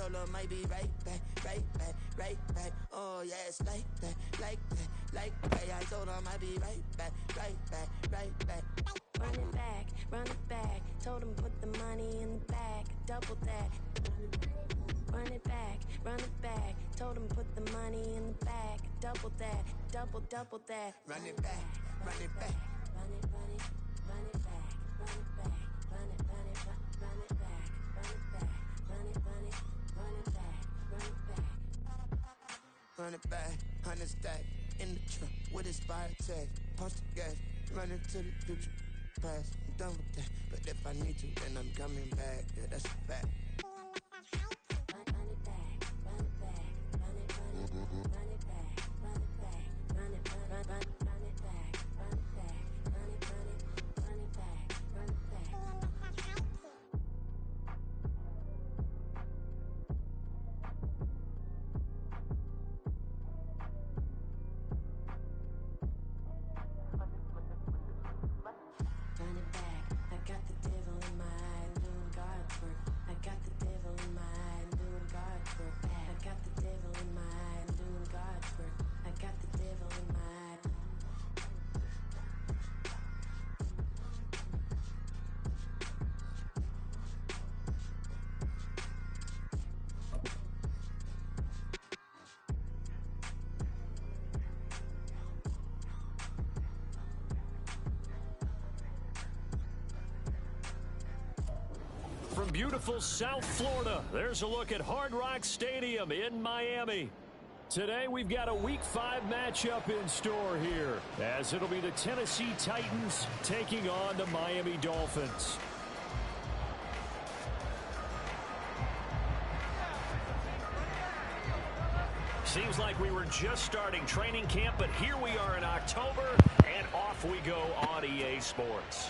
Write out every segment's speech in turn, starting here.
told her might be right back, right back, right back. Oh yeah, it's like that, like that, like that. I told her might be right back, right back, right back. Run it back. Told him put the money in the bag, double that. Run it back. Told him put the money in the bag, double that, double that. Run it back. Run it back. Run it back. Run it back. Run it back. Run it back. Run it back. Run it back. Run it back. 100 stack in the truck with his fire tag. Punch the gas. Running to the future. Past. I'm done with that. But if I need to, then I'm coming back. Yeah, that's a fact. Run it back. Run it back. Run it back. Run it back. Run it back. Run it back. Run it back. Run it back. Run it back. Run it back. Run it back. Run it back. I got the devil in my eye, I'm doing God's work. I got the devil in my eye, I'm doing God's work. I got the devil in my eye, I'm doing God's work. I got the devil in my eye. From beautiful South Florida, there's a look at Hard Rock Stadium in Miami. Today, we've got a Week 5 matchup in store here, as it'll be the Tennessee Titans taking on the Miami Dolphins. Seems like we were just starting training camp, but here we are in October, and off we go on EA Sports.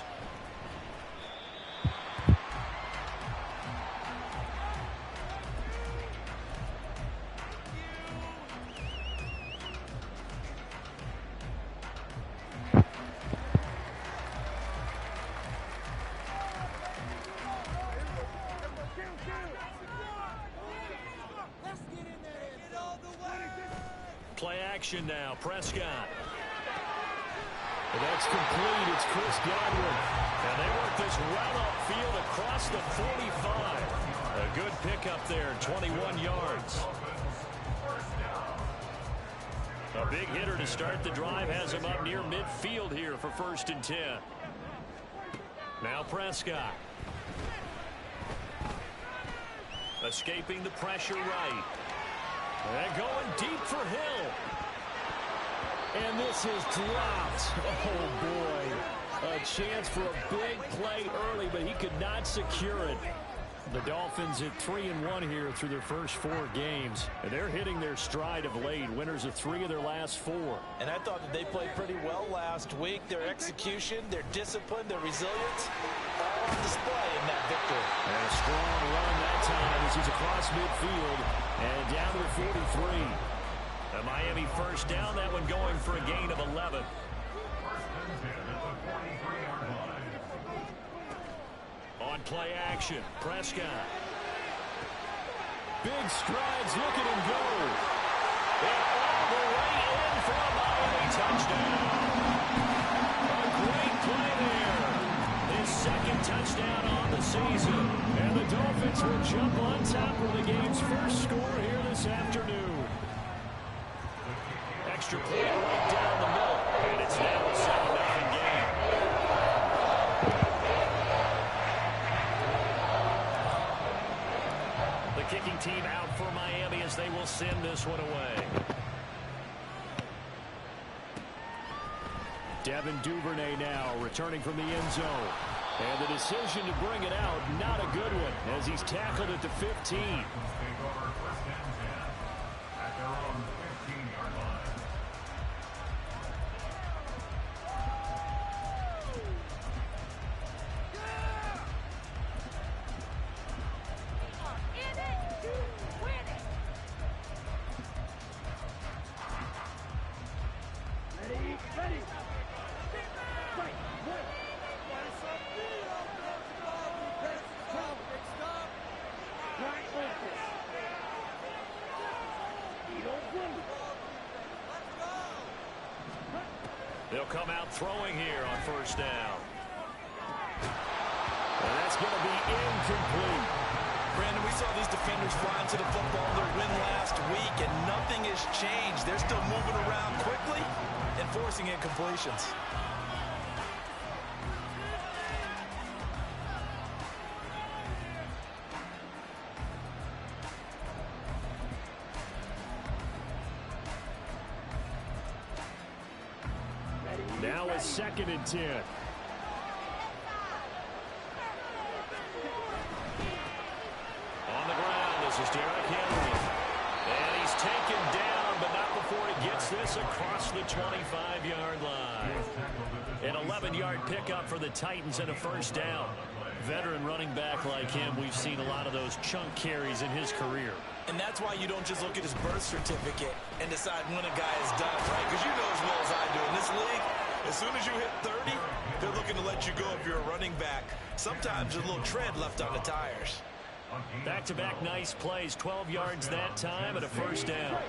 Play action now, Prescott. And that's complete. It's Chris Godwin. And they work this well upfield across the 45. A good pickup there, 21 yards. A big hitter to start the drive has him up near midfield here for 1st and 10. Now Prescott. Escaping the pressure right. And going deep for Hill. And this is dropped. Oh, boy. A chance for a big play early, but he could not secure it. The Dolphins at 3-1 here through their first 4 games. And they're hitting their stride of late. Winners of 3 of their last 4. And I thought that they played pretty well last week. Their execution, their discipline, their resilience, all on display in that victory. And a strong run that time as he's across midfield and down to the 43. A Miami first down, that one going for a gain of 11. On play action, Prescott. Big strides, look at him go. And all the way in for a Miami touchdown. A great play there. His 2nd touchdown on the season. And the Dolphins will jump on top of the game's first score here this afternoon. Extra point right down the middle. And it's now a 7-0 game. The kicking team out for Miami as they will send this one away. Devin Duvernay now returning from the end zone. And the decision to bring it out, not a good one, as he's tackled at the 15. They'll come out throwing here on first down. And that's going to be incomplete. Brandon, we saw these defenders flying to the football their win last week, and nothing has changed. They're still moving around quickly and forcing incompletions. Now it's 2nd and 10. On the ground, this is Derrick Henry. And he's taken down, but not before he gets this across the 25-yard line. An 11-yard pickup for the Titans and a first down. Veteran running back like him, we've seen a lot of those chunk carries in his career. And that's why you don't just look at his birth certificate and decide when a guy is done, right? Because you know as well as I do, in this league, as soon as you hit 30, they're looking to let you go if you're a running back. Sometimes there's a little tread left on the tires. Back-to-back nice plays, 12 yards that time and a first down.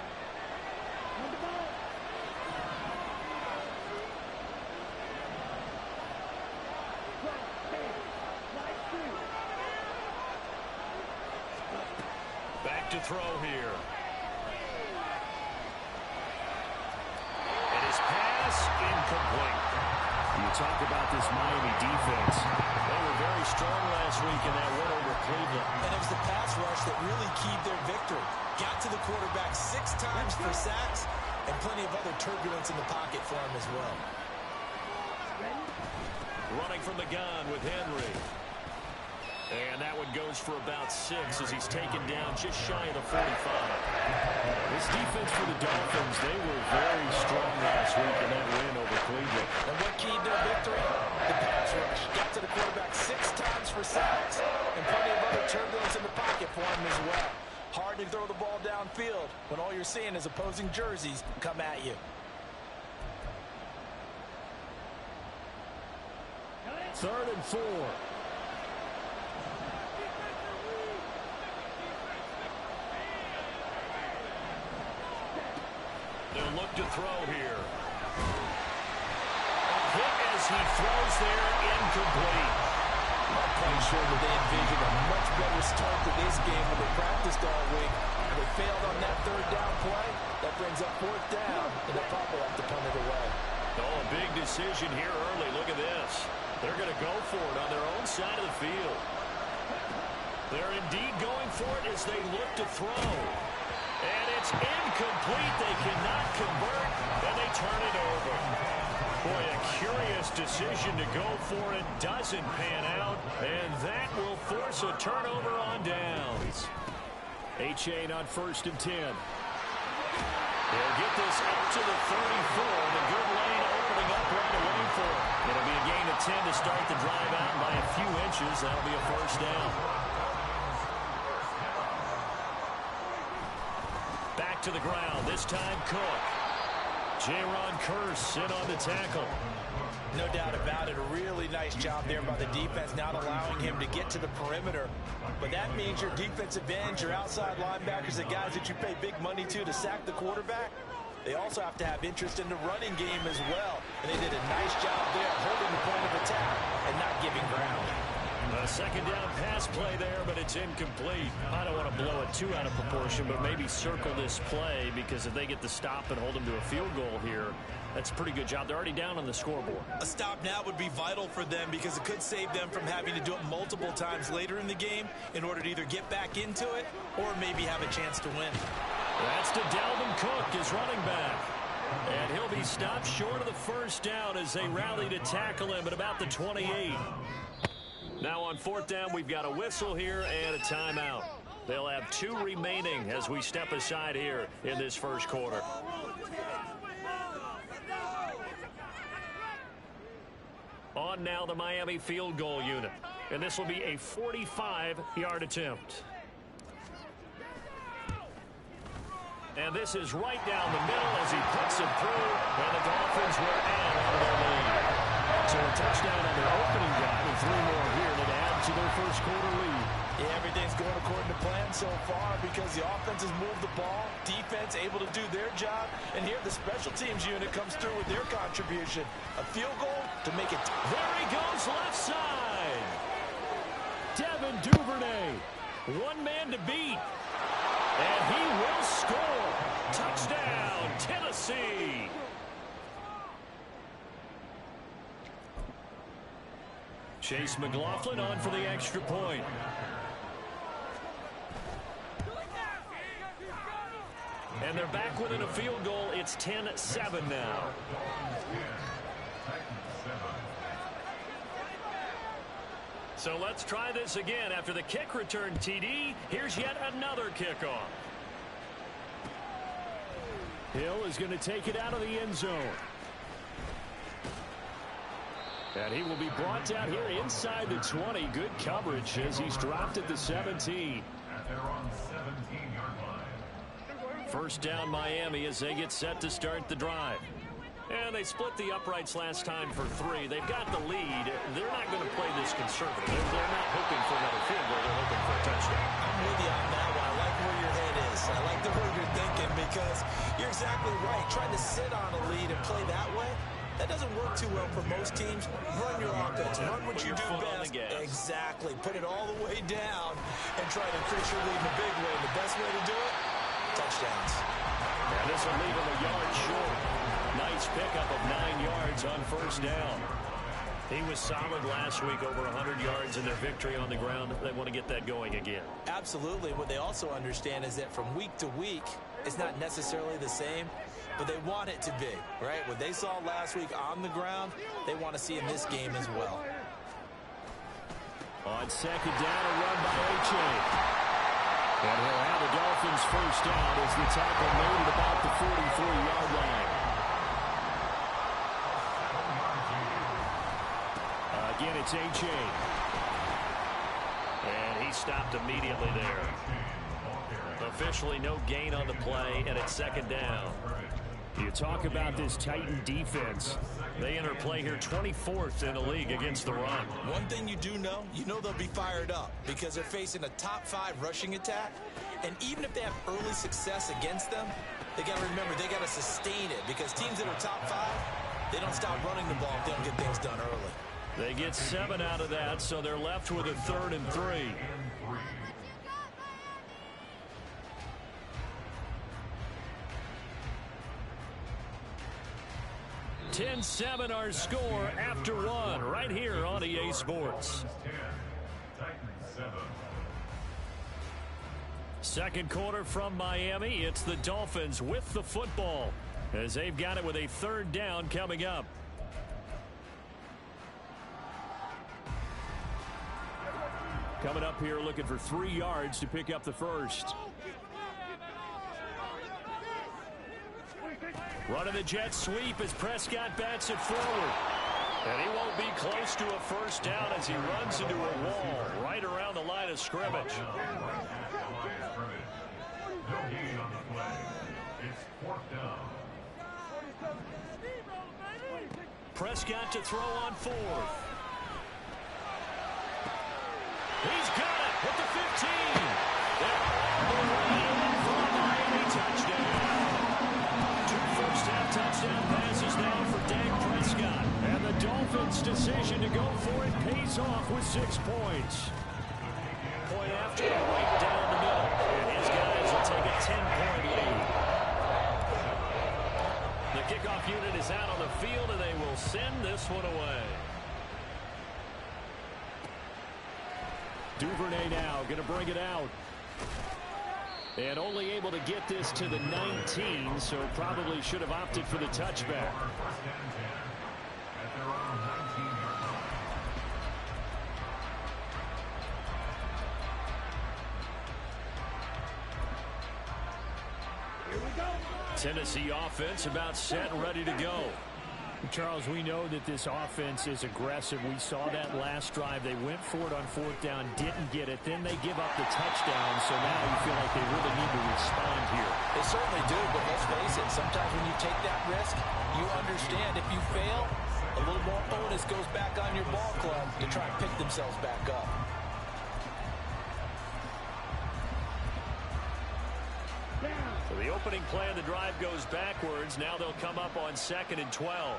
Back to throw here. And his pass incomplete. You talk about this Miami defense. They were very strong last week in that win over Cleveland. And it was the pass rush that really keyed their victory. Got to the quarterback 6 times for sacks and plenty of other turbulence in the pocket for him as well. Running from the gun with Henry. And that one goes for about 6 as he's taken down just shy of the 45. This defense for the Dolphins, they were very strong last week in that win over Cleveland. And what keyed their victory? The pass rush. Got to the quarterback 6 times for sacks and plenty of other turbulence in the pocket for him as well. Hard to throw the ball downfield when all you're seeing is opposing jerseys come at you. 3rd and 4. They'll look to throw here. A hit as he throws there, incomplete. I'm pretty sure that they envisioned a much better start to this game when they practiced all week. They failed on that 3rd down play. That brings up 4th down, and they'll probably have to punt it away. Oh, a big decision here early. Look at this. They're going to go for it on their own side of the field. They're indeed going for it as they look to throw. And it's incomplete. They cannot convert, and they turn it over. Boy, a curious decision to go for it. Doesn't pan out, and that will force a turnover on downs. H-8 on 1st and 10. They'll get this up to the 34. The good lane opening up right away for it. It'll be a gain of 10 to start the drive out by a few inches. That'll be a first down. Back to the ground. This time Cook. Jaron Kearse in on the tackle. No doubt about it. A really nice job there by the defense, not allowing him to get to the perimeter. But that means your defensive ends, your outside linebackers, the guys that you pay big money to sack the quarterback, they also have to have interest in the running game as well. And they did a nice job there holding the point of attack and not giving ground. A 2nd down pass play there, but it's incomplete. I don't want to blow it too out of proportion, but maybe circle this play because if they get the stop and hold them to a field goal here, that's a pretty good job. They're already down on the scoreboard. A stop now would be vital for them because it could save them from having to do it multiple times later in the game in order to either get back into it or maybe have a chance to win. That's to Dalvin Cook, his running back. And he'll be stopped short of the first down as they rally to tackle him at about the 28. Now on 4th down, we've got a whistle here and a timeout. They'll have 2 remaining as we step aside here in this first quarter. On now the Miami field goal unit. And this will be a 45-yard attempt. And this is right down the middle as he puts it through. And the Dolphins will add on to their lead. So a touchdown on their opening drive and 3 more here to add to their first quarter lead. Yeah, everything's going according to plan so far because the offense has moved the ball, defense able to do their job, and here the special teams unit comes through with their contribution. A field goal to make it. There he goes left side. Devin Duvernay, one man to beat. And he will score. Touchdown, Tennessee. Chase McLaughlin on for the extra point. And they're back within a field goal. It's 10-7 now. So let's try this again. After the kick return TD, here's yet another kickoff. Hill is going to take it out of the end zone. And he will be brought down here inside the 20. Good coverage as he's dropped at the 17. First down Miami as they get set to start the drive. And they split the uprights last time for 3. They've got the lead. They're not going to play this conservative. They're not hoping for another field goal. They're hoping for a touchdown. I'm with you on that one. I like where your head is. I like the way you're thinking because you're exactly right. Trying to sit on a lead and play that way, that doesn't work too well for most teams. Run your offense. Run what you do best. Exactly. Put it all the way down and try to increase your lead in a big way. The best way to do it, touchdowns. And this will leave him a yard short. Nice pickup of 9 yards on first down. He was solid last week, over 100 yards in their victory on the ground. They want to get that going again. Absolutely. What they also understand is that from week to week, it's not necessarily the same, but they want it to be, right? What they saw last week on the ground, they want to see in this game as well. On second down, a run by A.J. And he'll have the Dolphins first down as the tackle made at about the 43-yard line. Again, it's A.J. And he stopped immediately there. Officially no gain on the play, and it's second down. You talk about this Titan defense. They enter play here 24th in the league against the run. One thing you do know, they'll be fired up because they're facing a top 5 rushing attack. And even if they have early success against them, they got to remember they got to sustain it because teams that are top 5, they don't stop running the ball if they don't get things done early. They get 7 out of that, so they're left with a 3rd and 3. 10-7 our score after 1 right here on EA Sports. Second quarter from Miami. It's the Dolphins with the football as they've got it with a 3rd down coming up. Coming up here looking for 3 yards to pick up the first. Running the jet sweep as Prescott bats it forward. And he won't be close to a first down as he runs into a wall right around the line of scrimmage. Prescott to throw on 4th. He's got it at the 15. For a Miami touchdown. 2 first-half touchdown passes now for Dak Prescott. And the Dolphins' decision to go for it pays off with 6 points. Point after right down the middle. And his guys will take a 10-point lead. The kickoff unit is out on the field, and they will send this one away. Duvernay now going to bring it out. And only able to get this to the 19, so probably should have opted for the touchback. Tennessee offense about set and ready to go. Charles, we know that this offense is aggressive. We saw that last drive. They went for it on 4th down, didn't get it. Then they give up the touchdown, so now you feel like they really need to respond here. They certainly do, but let's face it, sometimes when you take that risk, you understand if you fail, a little more onus goes back on your ball club to try and pick themselves back up. The opening play of the drive goes backwards. Now they'll come up on 2nd and 12.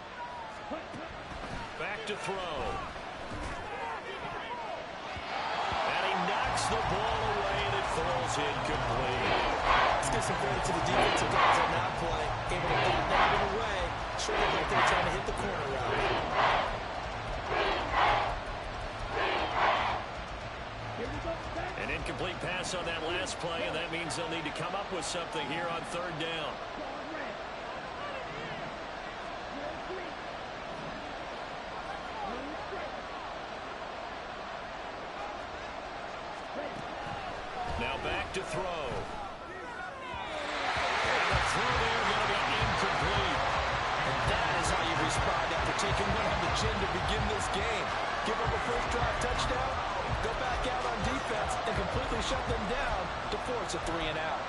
Back to throw. And he knocks the ball away, and it falls incomplete. Let's get some credit to the defensive guys on that play. Able to get it out of the way. Sure looked like they were trying to hit the corner route. An incomplete pass on that last play, and that means they'll need to come up with something here on 3rd down. Now back to throw. And the throw there going to be incomplete. And that is how you respond after taking one on the chin to begin this game. Give up a first drive touchdown, go back out on defense, and completely shut them down to force a 3-and-out.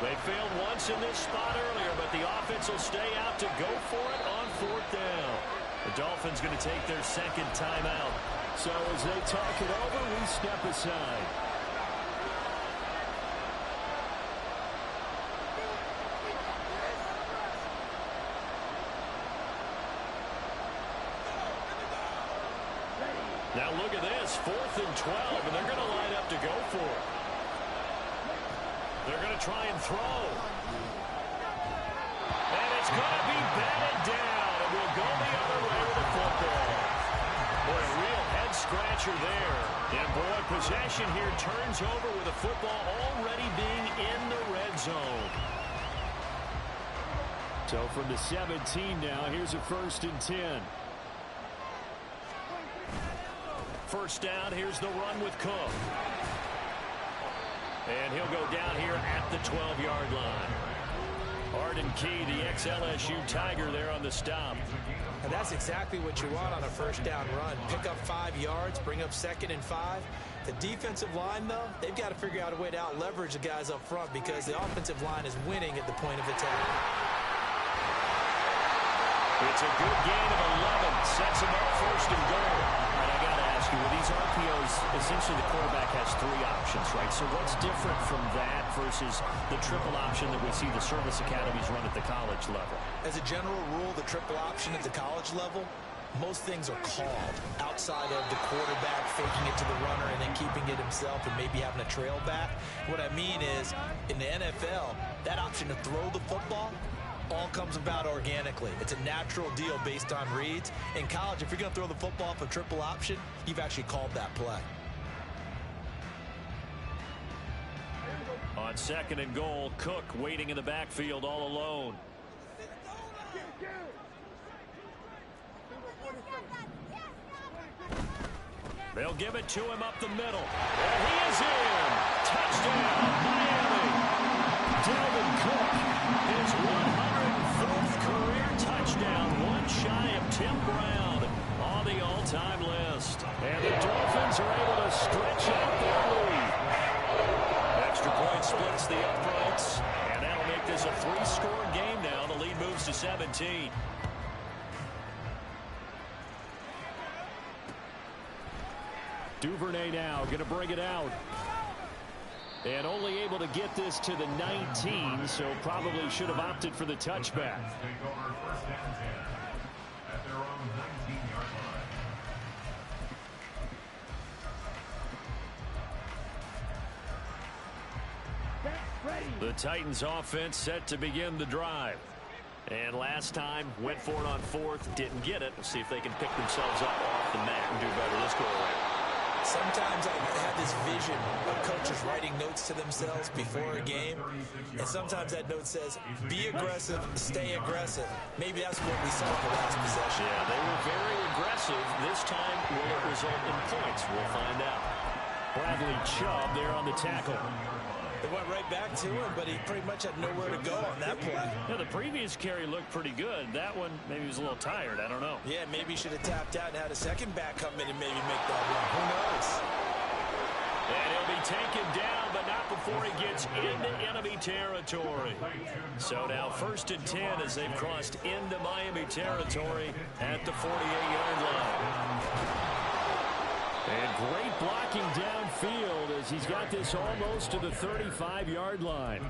They failed once in this spot earlier, but the offense will stay out to go for it on 4th down. The Dolphins going to take their 2nd timeout. So as they talk it over, we step aside. Now look at this, 4th and 12, and they're going to line up to go for it. They're going to try and throw. And it's going to be batted down, and we'll go the other way with the football. Boy, a real head-scratcher there. And, boy, possession here turns over with the football already being in the red zone. So from the 17 now, here's a 1st and 10. First down, here's the run with Cook. And he'll go down here at the 12-yard line. Arden Key, the ex-LSU Tiger there on the stop. And that's exactly what you want on a first down run. Pick up 5 yards, bring up 2nd and 5. The defensive line, though, they've got to figure out a way to out-leverage the guys up front because the offensive line is winning at the point of attack. It's a good gain of 11. Sets him up 1st and goal. All right, I got to ask you, with these RPOs, essentially the quarterback has 3 options, right? So what's different from that versus the triple option that we see the service academies run at the college level? As a general rule, the triple option at the college level, most things are called outside of the quarterback faking it to the runner and then keeping it himself and maybe having a trail back. What I mean is, in the NFL, that option to throw the football all comes about organically. It's a natural deal based on reads. In college, if you're going to throw the football for triple option, you've actually called that play. On 2nd and goal, Cook waiting in the backfield all alone. They'll give it to him up the middle. And he is in. Touchdown, Miami. Dalvin Cook, his 104th career touchdown, one shy of Tim Brown on the all-time list. And the Dolphins are able to stretch out their lead. Extra point splits the uprights, and that'll make this a 3-score game now. The lead moves to 17. Duvernay now going to bring it out. And only able to get this to the 19, so probably should have opted for the touchback. The Titans offense set to begin the drive. And last time went for it on 4th, didn't get it. We'll see if they can pick themselves up off the mat and do better this go around. Sometimes I have this vision of coaches writing notes to themselves before a game, and sometimes that note says, be aggressive, stay aggressive. Maybe that's what we saw in the last possession. Yeah, they were very aggressive. This time, will it result in points? We'll find out. Bradley Chubb there on the tackle. They went right back to him, but he pretty much had nowhere to go on that play. Yeah, the previous carry looked pretty good. That one, maybe he was a little tired. I don't know. Yeah, maybe he should have tapped out and had a second back come in and maybe make that run. Who knows? And he'll be taken down, but not before he gets into enemy territory. So now 1st and 10 as they've crossed into Miami territory at the 48-yard line. And great blocking downfield as he's got this almost to the 35-yard line.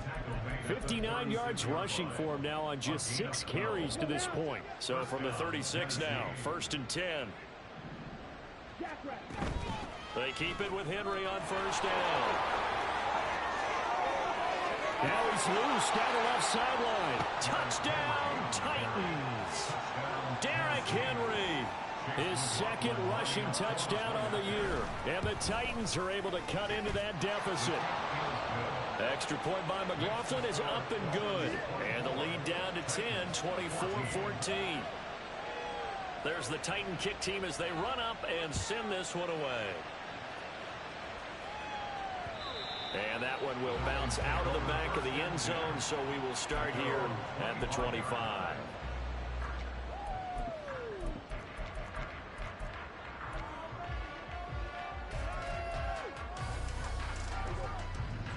59 yards rushing for him now on just 6 carries to this point. So from the 36 now, 1st and 10. They keep it with Henry on 1st down. Now he's loose down the left sideline. Touchdown, Titans. Derrick Henry. His 2nd rushing touchdown on the year. And the Titans are able to cut into that deficit. Extra point by McLaughlin is up and good. And the lead down to 10, 24-14. There's the Titan kick team as they run up and send this one away. And that one will bounce out of the back of the end zone, so we will start here at the 25.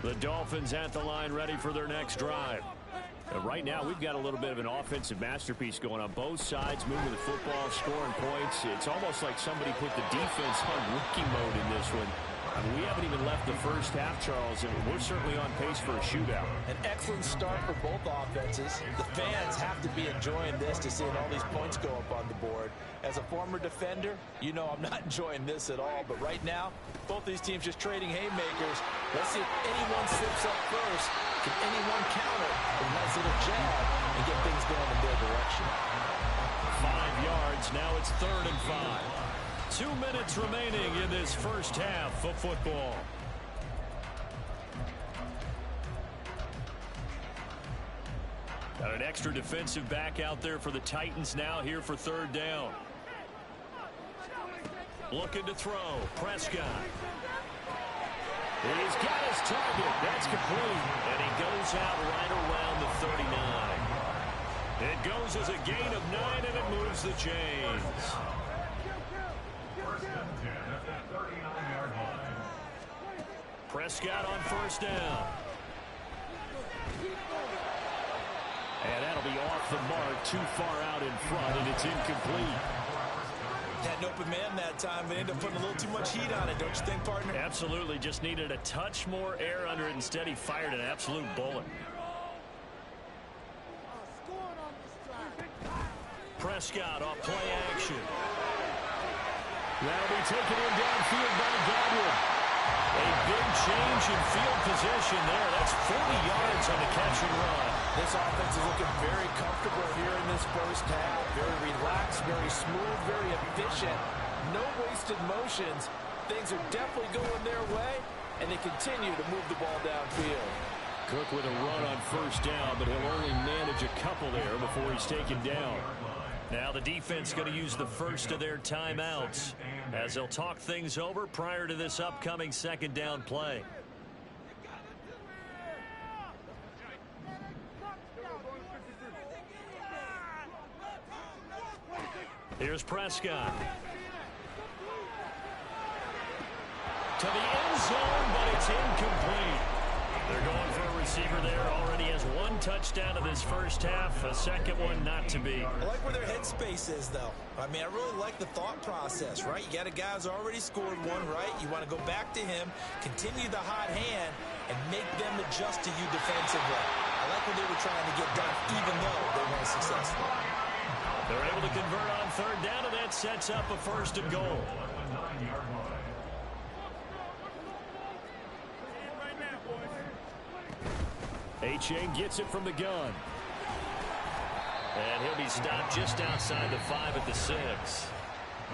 The Dolphins at the line ready for their next drive. Right now, we've got a little bit of an offensive masterpiece going on. Both sides moving the football, scoring points. It's almost like somebody put the defense on rookie mode in this one. I mean, we haven't even left the first half, Charles, and we're certainly on pace for a shootout. An excellent start for both offenses. The fans have to be enjoying this to seeing all these points go up on the board. As a former defender, you know I'm not enjoying this at all. But right now, both these teams just trading haymakers. Let's see if anyone slips up first. Can anyone counter a nice little jab and get things going in their direction? 5 yards. Now it's 3rd and 5. 2 minutes remaining in this first half of football. Got an extra defensive back out there for the Titans now here for 3rd down. Looking to throw. Prescott. He's got his target. That's complete. And he goes out right around the 39. It goes as a gain of 9, and it moves the chains. Prescott on 1st down. And that'll be off the mark, too far out in front, and it's incomplete. Had an open man that time, but ended up putting a little too much heat on it, don't you think, partner? Absolutely. Just needed a touch more air under it. Instead, he fired an absolute bullet. Prescott off play action. That'll be taken in downfield by Godwin. A big change in field position there. That's 40 yards on the catch and run. This offense is looking very comfortable here in this first half. Very relaxed, very smooth, very efficient. No wasted motions. Things are definitely going their way, and they continue to move the ball downfield. Cook with a run on 1st down, but he'll only manage a couple there before he's taken down. Now the defense going to use the first of their timeouts as they'll talk things over prior to this upcoming 2nd down play. Here's Prescott. To the end zone, but it's incomplete. They're going for a receiver there. Already has 1 touchdown of this first half. A 2nd one not to be. I like where their headspace is, though. I mean, I really like the thought process, right? You got a guy who's already scored 1, right? You want to go back to him, continue the hot hand, and make them adjust to you defensively. I like what they were trying to get done, even though they weren't successful. They're able to convert on 3rd down, and that sets up a 1st and goal. A-Chain gets it from the gun. And he'll be stopped just outside the 5 at the 6.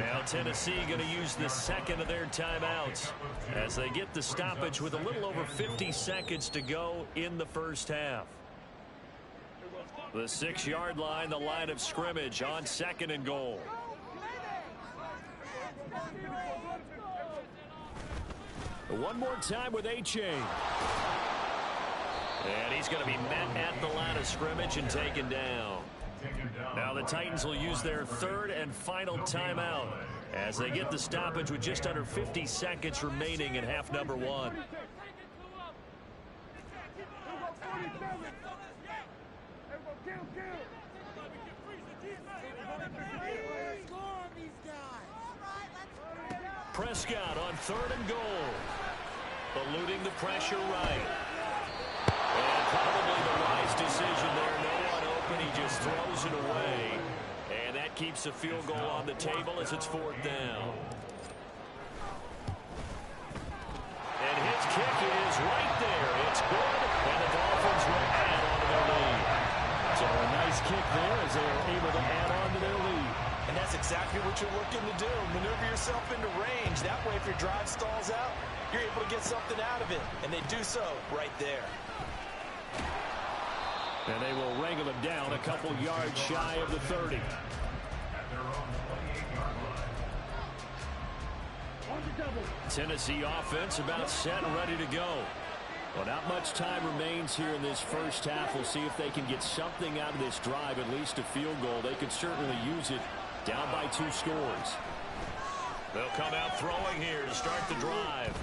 Now Tennessee going to use the 2nd of their timeouts as they get the stoppage with a little over 50 seconds to go in the first half. The 6-yard line, the line of scrimmage on 2nd and goal. One more time with A-Chain. And he's going to be met at the line of scrimmage and taken down. Now the Titans will use their 3rd and final timeout as they get the stoppage with just under 50 seconds remaining in half number 1. Prescott on 3rd and goal. The eluding the pressure right. And probably the wise decision there. No one open. He just throws it away. And that keeps the field goal on the table as it's 4th down. And his kick is right there. It's good. And the Dolphins will add on to their lead. So a nice kick there as they are able to add on to their lead. And that's exactly what you're looking to do. Maneuver yourself into range. That way, if your drive stalls out, you're able to get something out of it. And they do so right there. And they will wrangle him down a couple yards shy of the 30. Tennessee offense about set and ready to go. Well, not much time remains here in this first half. We'll see if they can get something out of this drive, at least a field goal. They could certainly use it down by 2 scores. They'll come out throwing here to start the drive.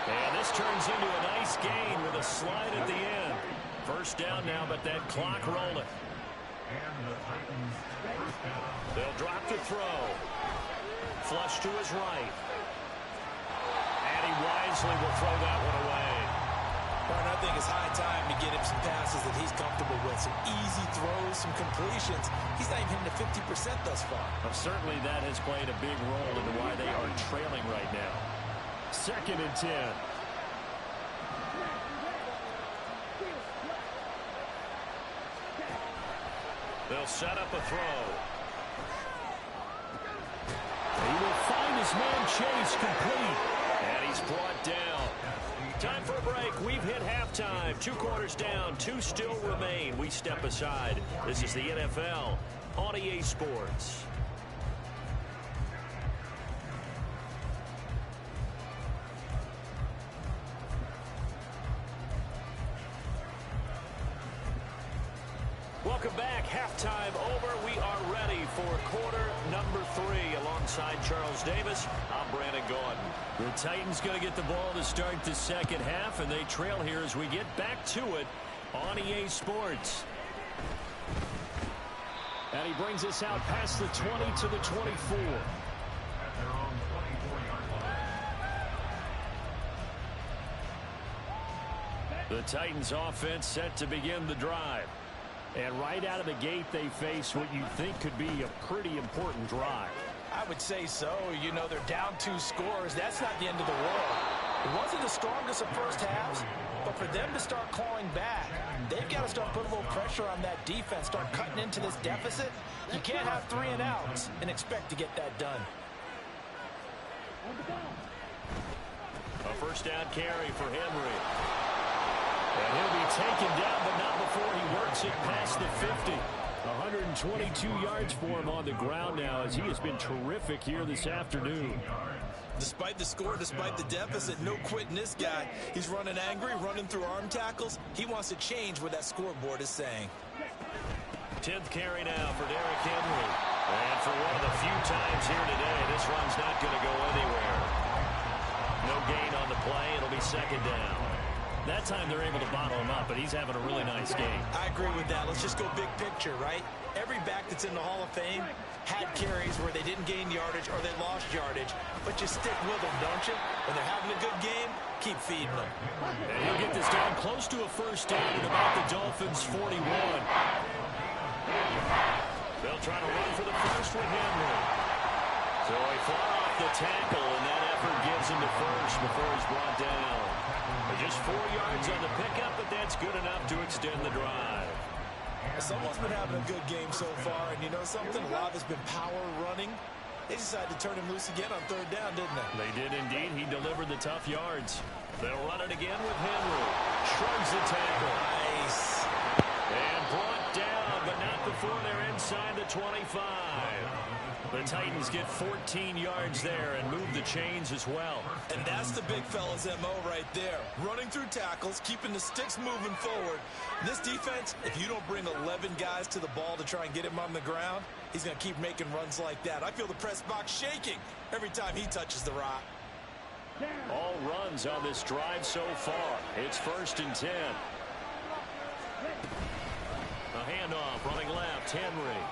And this turns into a nice gain with a slide at the end. First down now, but that clock rolling. They'll drop to throw. Flush to his right. And he wisely will throw that one away. Well, I think it's high time to get him some passes that he's comfortable with. Some easy throws, some completions. He's not even hitting to 50% thus far. Well, certainly that has played a big role into why they are trailing right now. 2nd and 10. They'll set up a throw. He will find his man Chase complete. And he's brought down. Time for a break. We've hit halftime. 2 quarters down. 2 still remain. We step aside. This is the NFL on EA Sports. Welcome back. Halftime over. We are ready for quarter number 3. Alongside Charles Davis, I'm Brandon Gordon. The Titans going to get the ball to start the second half, and they trail here as we get back to it on EA Sports. And he brings us out past the 20 to the 24. The Titans offense set to begin the drive. And right out of the gate, they face what you think could be a pretty important drive. I would say so. You know, they're down 2 scores. That's not the end of the world. It wasn't the strongest of first halves, but for them to start clawing back, they've got to start putting a little pressure on that defense, start cutting into this deficit. You can't have 3 and outs and expect to get that done. A first down carry for Henry. And he'll be taken down, but not before he works it past the 50. 122 yards for him on the ground now, as he has been terrific here this afternoon. Despite the score, despite the deficit, no quitting this guy. He's running angry, running through arm tackles. He wants to change what that scoreboard is saying. 10th carry now for Derrick Henry. And for one of the few times here today, this run's not going to go anywhere. No gain on the play. It'll be 2nd down. That time they're able to bottle him up, but he's having a really nice game. I agree with that. Let's just go big picture, right? Every back that's in the Hall of Fame had carries where they didn't gain yardage or they lost yardage, but you stick with them, don't you? When they're having a good game, keep feeding them. And he'll get this down close to a first down at about the Dolphins' 41. They'll try to run for the first with Henry. So he fought off the tackle, and that effort gives him to first before he's brought down. Just 4 yards on the pickup, but that's good enough to extend the drive. Someone's been having a good game so far, and you know something? A lot of it's been power running. They decided to turn him loose again on 3rd down, didn't they? They did indeed. He delivered the tough yards. They'll run it again with Henry. Shrugs the tackle. Nice. And brought down, but not before they're inside the 25. The Titans get 14 yards there and move the chains as well. And that's the big fella's MO right there. Running through tackles, keeping the sticks moving forward. This defense, if you don't bring 11 guys to the ball to try and get him on the ground, he's going to keep making runs like that. I feel the press box shaking every time he touches the rock. All runs on this drive so far. It's 1st and 10. A handoff, running left, Henry.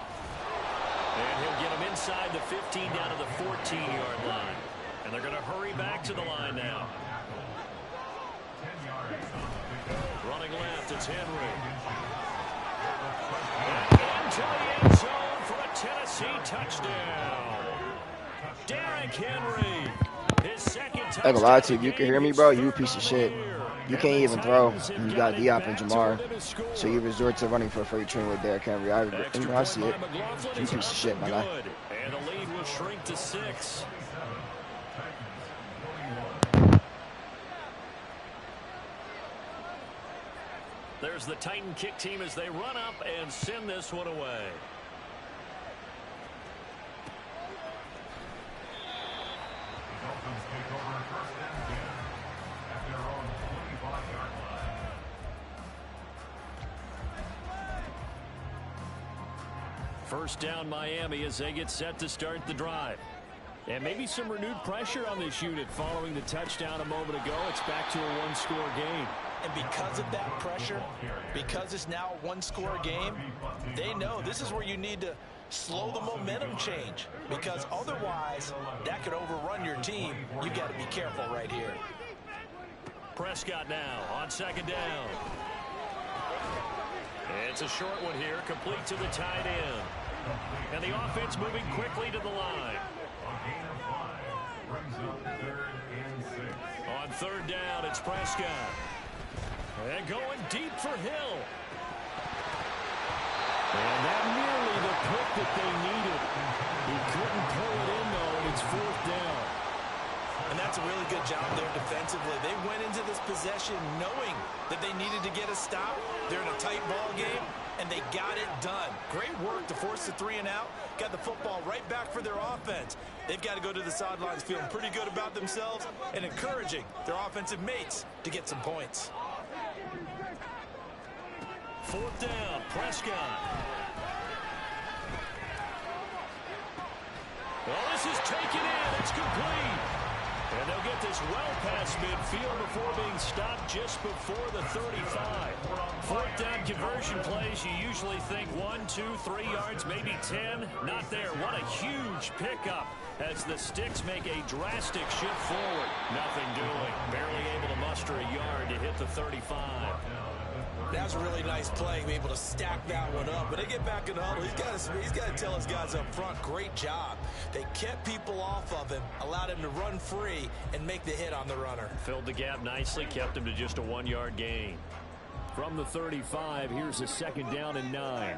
And he'll get him inside the 15 down to the 14-yard line. And they're going to hurry back to the line now. Running left, it's Henry. And into the end zone for a Tennessee touchdown. Derrick Henry, his second touchdown. I ain't gonna lie to you. You can hear me, bro. You a piece of shit. You can't even throw. And you got Diop and Jamar. So you resort to running for a freight train with Derrick Henry. I see it. You piece of shit, my guy. And the lead will shrink to 6. There's the Titan kick team as they run up and send this one away. First down Miami as they get set to start the drive. And maybe some renewed pressure on this unit following the touchdown a moment ago. It's back to a one-score game. And because of that pressure, because it's now a one-score game, they know this is where you need to slow the momentum change, because otherwise that could overrun your team. You got to be careful right here. Prescott now on second down. It's a short one here, complete to the tight end. And the offense moving quickly to the line. On third down, it's Prescott. And going deep for Hill. And that nearly the pick that they needed. He couldn't pull it in, though, and it's fourth down. And that's a really good job there defensively. They went into this possession knowing that they needed to get a stop. They're in a tight ball game, and they got it done. Great work to force the 3 and out. Got the football right back for their offense. They've got to go to the sidelines feeling pretty good about themselves and encouraging their offensive mates to get some points. Fourth down, Prescott. Well, this is taken in. It's complete. And they'll get this well past midfield before being stopped just before the 35. Fourth down conversion plays, you usually think 1, 2, 3 yards, maybe 10. Not there. What a huge pickup as the Sticks make a drastic shift forward. Nothing doing. Barely able to muster a yard to hit the 35. That was a really nice play, be able to stack that one up. But they get back in the huddle. He's got to tell his guys up front, great job. They kept people off of him, allowed him to run free and make the hit on the runner. Filled the gap nicely, kept him to just a 1-yard gain. From the 35, here's a second down and 9.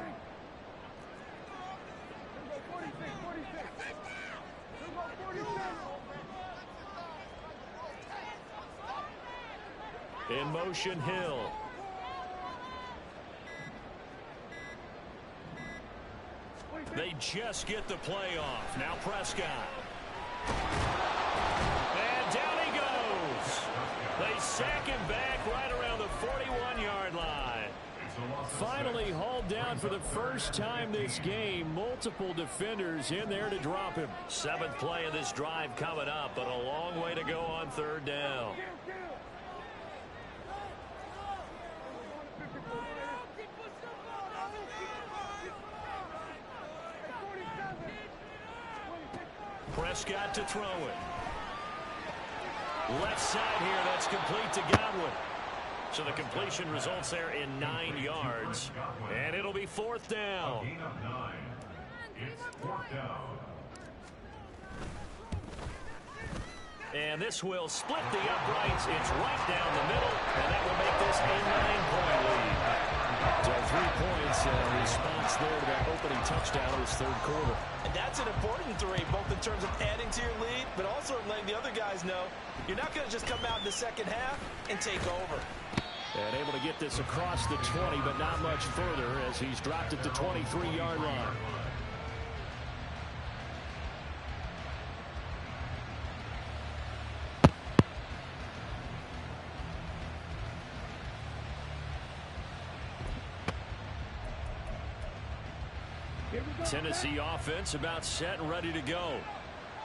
In motion, Hill. They just get the play off. Now Prescott. And down he goes. They sack him back right around the 41-yard line. Finally hauled down for the first time this game. Multiple defenders in there to drop him. 7th play of this drive coming up, but a long way to go on third down. Prescott to throw it. Left side here, that's complete to Godwin. So the completion results there in 9 yards. And it'll be fourth down. It's fourth down. And this will split the uprights. It's right down the middle, and that will make this a 9-point lead. So 3 points response there to that opening touchdown in this third quarter. And that's an important 3, both in terms of adding to your lead, but also letting the other guys know you're not going to just come out in the second half and take over. And able to get this across the 20, but not much further as he's dropped it to 23-yard line. Tennessee offense about set and ready to go.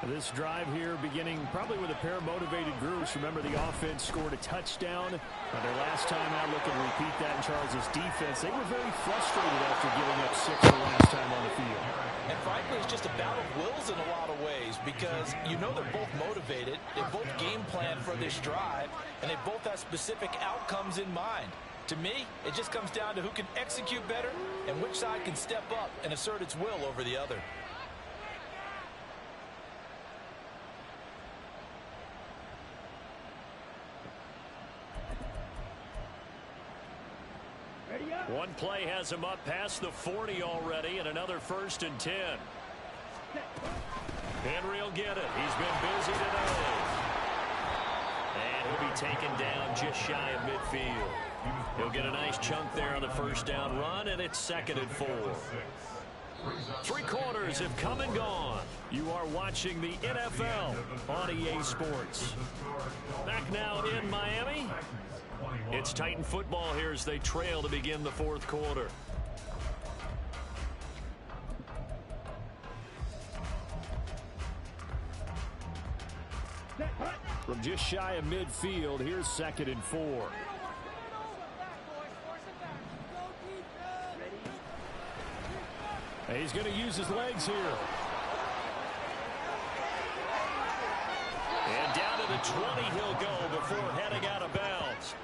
This drive here beginning probably with a pair of motivated groups. Remember, the offense scored a touchdown. Their last time out, look and repeat that in Charles' defense. They were very frustrated after giving up 6 the last time on the field. And frankly, it's just a battle of wills in a lot of ways because you know they're both motivated. They both game plan for this drive, and they both have specific outcomes in mind. To me, it just comes down to who can execute better and which side can step up and assert its will over the other. One play has him up past the 40 already, and another 1st and 10. Henry will get it. He's been busy today. And he'll be taken down just shy of midfield. He'll get a nice chunk there on the 1st down run, and it's 2nd and 4. 3 quarters have come and gone. You are watching the NFL on EA Sports. Back now in Miami. It's Titan football here as they trail to begin the 4th quarter. From just shy of midfield, here's 2nd and 4. He's going to use his legs here. And down to the 20 he'll go before heading out of bounds.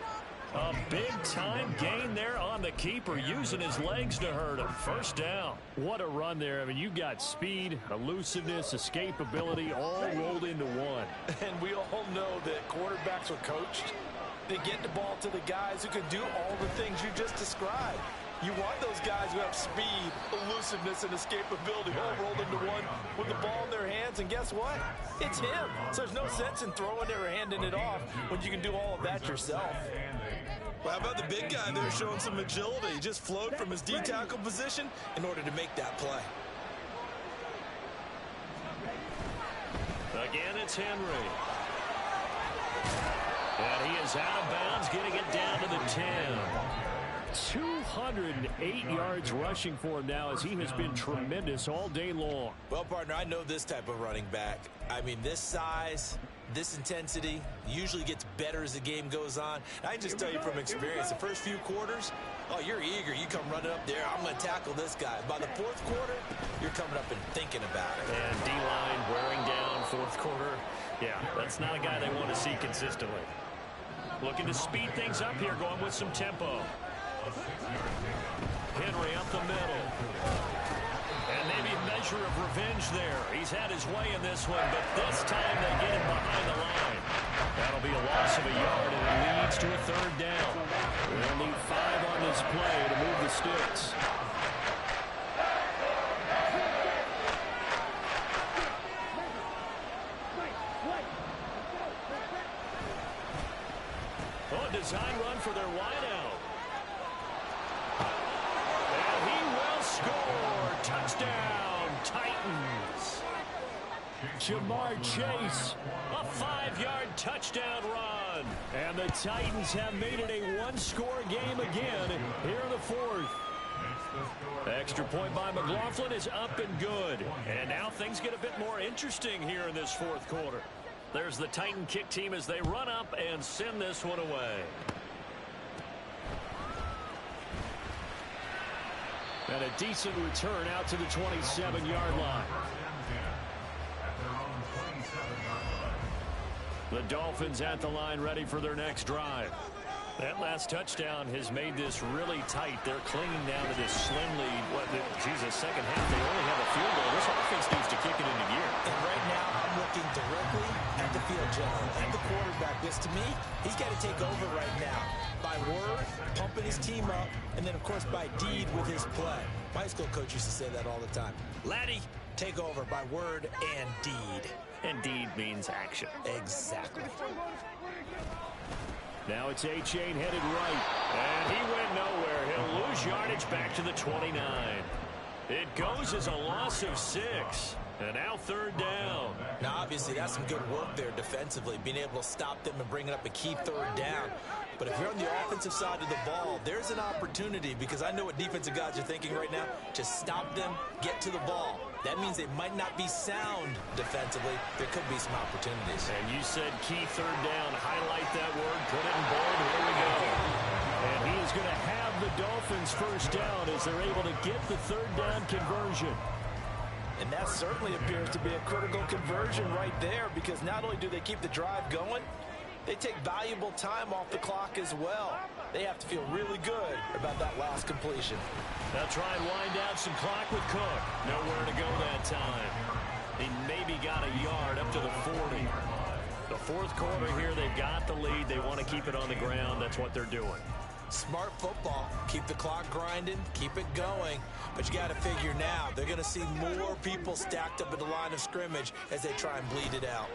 A big-time gain there on the keeper, using his legs to hurt him. 1st down. What a run there. I mean, you got speed, elusiveness, escapability, all rolled into one. And we all know that quarterbacks are coached. They get the ball to the guys who can do all the things you just described. You want those guys who have speed, elusiveness, and escapability all rolled into one with the ball in their hands. And guess what? It's him. So there's no sense in throwing it or handing it off when you can do all of that yourself. Well, how about the big guy there showing some agility? He just flowed from his D-tackle position in order to make that play. Again, it's Henry. And he is out of bounds, getting it down to the 10. 208 yards rushing for him now as he has been tremendous all day long. Well, partner, I know this type of running back. I mean, this size, this intensity usually gets better as the game goes on. I can just tell you from experience, the first few quarters, oh, you're eager. You come running up there, I'm going to tackle this guy. By the 4th quarter, you're coming up and thinking about it. And D-line wearing down 4th quarter. Yeah, that's not a guy they want to see consistently. Looking to speed things up here, going with some tempo. Henry up the middle. And maybe a measure of revenge there. He's had his way in this one, but this time they get him behind the line. That'll be a loss of a yard, and it leads to a 3rd down. They'll need 5 on this play to move the sticks. Oh, design run for their wideout. And he will score. Touchdown, Titans. Jamar Chase, a 5-yard touchdown run. And the Titans have made it a 1-score game again here in the 4th. Extra point by McLaughlin is up and good. And now things get a bit more interesting here in this 4th quarter. There's the Titan kick team as they run up and send this one away. And a decent return out to the 27-yard line. The Dolphins at the line, ready for their next drive. That last touchdown has made this really tight. They're clinging down to this slim lead. The second half, they only have a field goal. This offense needs to kick it into gear. And right now, I'm looking directly at the field general, at the quarterback. This, to me, he's got to take over right now. By word, pumping his team up, and then, of course, by deed with his play. My high school coach used to say that all the time. Laddie, take over by word and deed. And deed means action. Exactly. Now it's A-Chain headed right. And he went nowhere. He'll lose yardage back to the 29. It goes as a loss of 6. And now 3rd down. Now, obviously, that's some good work there defensively, being able to stop them and bringing up a key 3rd down. But if you're on the offensive side of the ball, there's an opportunity, because I know what defensive guys are thinking right now, to stop them, get to the ball. That means they might not be sound defensively. There could be some opportunities. And you said key third down. Highlight that word. Put it in bold. Here we go. And he is going to have the Dolphins first down as they're able to get the third down conversion. And that certainly appears to be a critical conversion right there, because not only do they keep the drive going, they take valuable time off the clock as well. They have to feel really good about that last completion. They'll try and wind down some clock with Cook. Nowhere to go that time. He maybe got a yard up to the 40. The fourth quarter here, they've got the lead. They want to keep it on the ground. That's what they're doing. Smart football. Keep the clock grinding. Keep it going. But you got to figure now, they're going to see more people stacked up at the line of scrimmage as they try and bleed it out.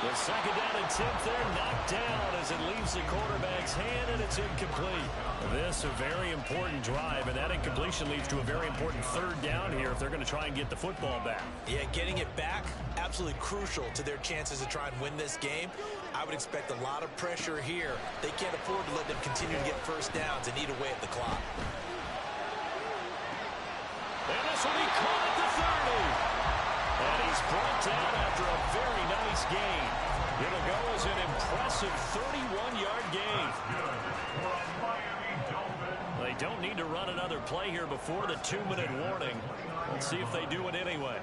The second down and 10th there, knocked down as it leaves the quarterback's hand, and it's incomplete. This a very important drive, and that incompletion leads to a very important third down here if they're going to try and get the football back. Yeah, getting it back, absolutely crucial to their chances to try and win this game. I would expect a lot of pressure here. They can't afford to let them continue to get first downs and eat away at the clock. And this will be caught at the 30. And he's brought down after a very nice gain. It'll go as an impressive 31-yard gain. They don't need to run another play here before the 2-minute warning. Let's see if they do it anyway.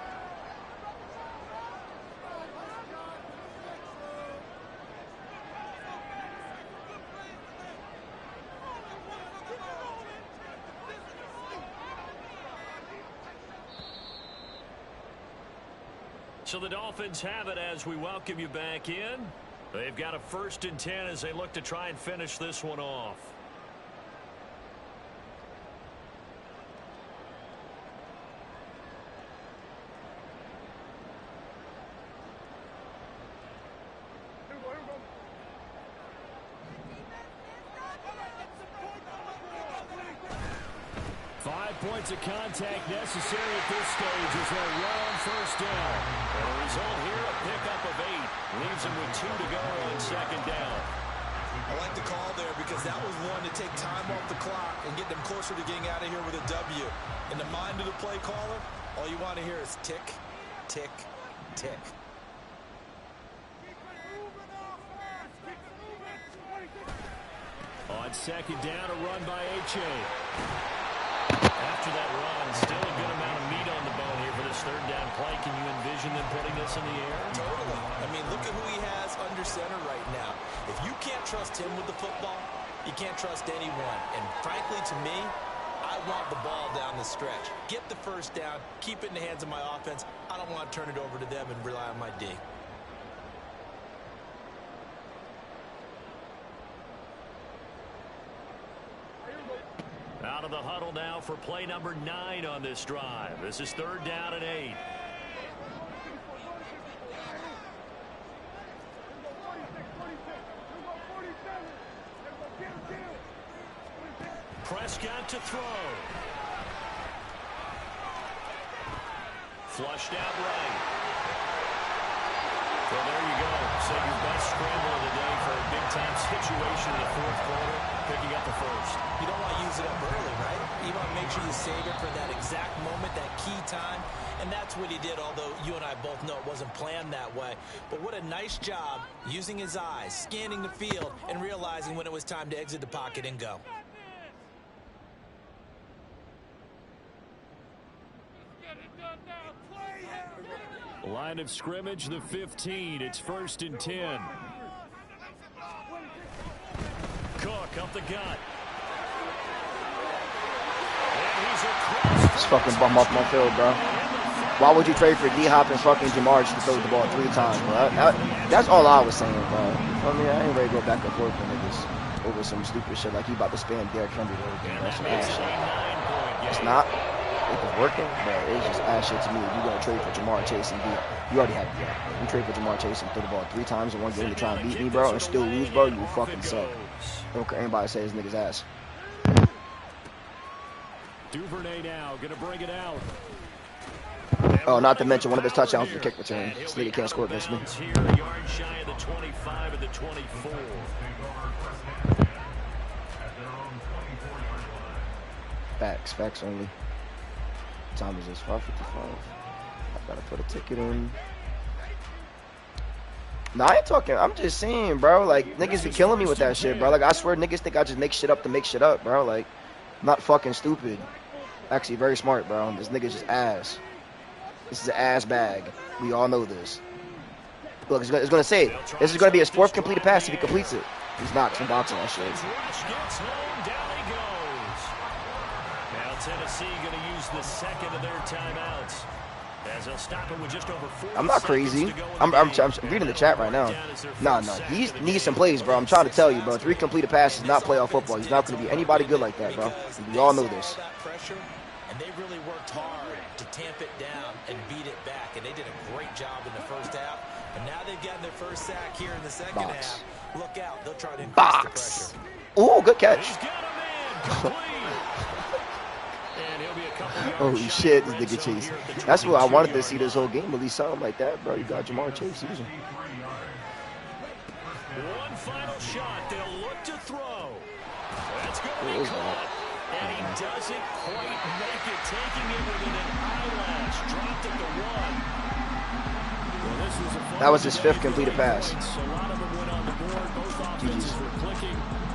So the Dolphins have it as we welcome you back in. They've got a 1st and 10 as they look to try and finish this one off. Points of contact necessary at this stage as they run first down. And the result here, a pickup of 8. Leaves them with 2 to go on second down. I like the call there because that was one to take time off the clock and get them closer to getting out of here with a W. In the mind of the play caller, all you want to hear is tick, tick, tick. On second down, a run by H.A. After that run, still a good amount of meat on the bone here for this third down play. Can you envision them putting this in the air? Totally. I mean, look at who he has under center right now. If you can't trust him with the football, you can't trust anyone. And frankly, to me, I want the ball down the stretch. Get the first down, keep it in the hands of my offense. I don't want to turn it over to them and rely on my D. Out of the huddle now for play number 9 on this drive. This is 3rd down and 8. Prescott to throw. Flushed out right. Well, there you go. Say your best scramble of the day for a big-time situation in the 4th quarter, picking up the 1st. You don't want to use it up early, right? You want to make sure you save it for that exact moment, that key time. And that's what he did, although you and I both know it wasn't planned that way. But what a nice job using his eyes, scanning the field, and realizing when it was time to exit the pocket and go. Line of scrimmage, the 15. It's 1st and 10. Cook up the gut. It's fucking bum off my field, bro. Why would you trade for D-Hop and fucking Jamar just to throw the ball 3 times, bro? That's all I was saying, bro. I mean, I ain't ready to go back and forth with niggas over some stupid shit like he about to spam Derrick Henry or everything. That's some ass shit. It's not. It was working, but it's just ass shit to me. If you're going to trade for Jamar Chase and you already have D-Hop. You trade for Jamar Chase and throw the ball 3 times in one game to try and beat me, bro, and still lose, bro, you fucking suck. I don't care anybody say his nigga's ass. Duvernay now going to bring it out. Oh, not to mention one of his touchdowns was a kick return. This nigga can't score against me. Here, a yard shy of the 25 and the 24. Facts only. What time is this? 5:55. I gotta put a ticket in. Nah, I ain't talking. I'm just saying, bro. Like, niggas be killing me with that shit, bro. Like, I swear niggas think I just make shit up to make shit up, bro. Like, I'm not fucking stupid. Actually, very smart, bro. This nigga's just ass. This is an ass bag. We all know this. Look, it's gonna say it. This is gonna be his 4th completed pass if he completes it. He's not. He's boxing that shit. Now Tennessee going to use the second of their timeouts. As they'll stop it with just over 40 I'm not crazy. I'm reading the chat right now. No. He needs some plays, bro. I'm trying to tell you, bro. 3 completed passes is not playoff football. He's not going to be anybody good like that, bro. We all know this. And they really worked hard to tamp it down and beat it back. And they did a great job in the first half. And now they've gotten their first sack here in the second half. Look out. They'll try to increase the pressure. Ooh, good catch. Holy shit, this nigga Chase. That's what I wanted to see this whole game. At least something like that, bro. You got Jamar Chase using. One final shot. They'll look to throw. That's going to be caught. And he doesn't quite make it. Taking it within an eyelash. Dropped it to 1. That was his 5th completed pass. A lot of them went on the board. Both offenses were clicking.